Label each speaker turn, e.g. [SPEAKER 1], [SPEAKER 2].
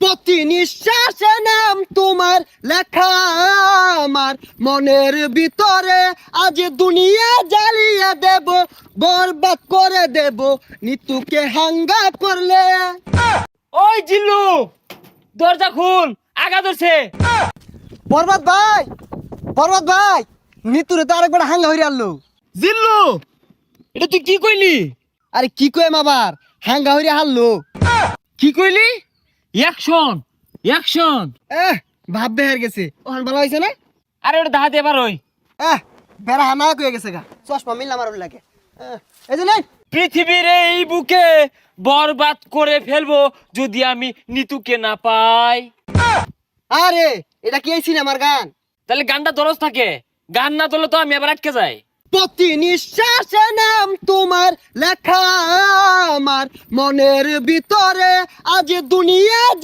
[SPEAKER 1] প্রতি নিঃশ্বাসে নাম তোমার লেখা আমার মনের ভিতরে আজ দুনিয়া জ্বালিয়ে দেব, বরবাদ করে দেব নিতুকে হাঙ্গা করলে।
[SPEAKER 2] ওই জিল্লু, দরজা খুল, আগা ধরছে।
[SPEAKER 1] বরবাদ ভাই, বরবাদ ভাই, নিতুরে তো আরেকবার হাঙ্গা হইরে আনলো।
[SPEAKER 2] জিল্লু, এটা তুই কি কইলি?
[SPEAKER 1] আরে কি কইম আবার, হাঙ্গা হইরে হারলো।
[SPEAKER 2] কি কইলি? Action, action.
[SPEAKER 1] ভাব বেহার গেছে, ওখান ভালো হয়েছে না?
[SPEAKER 2] আরে ওটা দাহাতে এবার ওই
[SPEAKER 1] বেড়া হানা কয়ে গেছে গা, চশমা মিললাম আর লাগে। এই যে নাই
[SPEAKER 2] পৃথিবীর এই বুকে বরবাদ করে ফেলবো যদি আমি নিতুকে না পাই।
[SPEAKER 1] আরে এটা কি এই সিনেমার গান?
[SPEAKER 2] তাহলে গানটা দরজ থাকে, গান না তোলে তো আমি আবার আটকে যাই।
[SPEAKER 1] প্রতি নিঃশ্বাসে নাম তোমার লেখা আমার মনের ভিতরে আজ দুনিয়া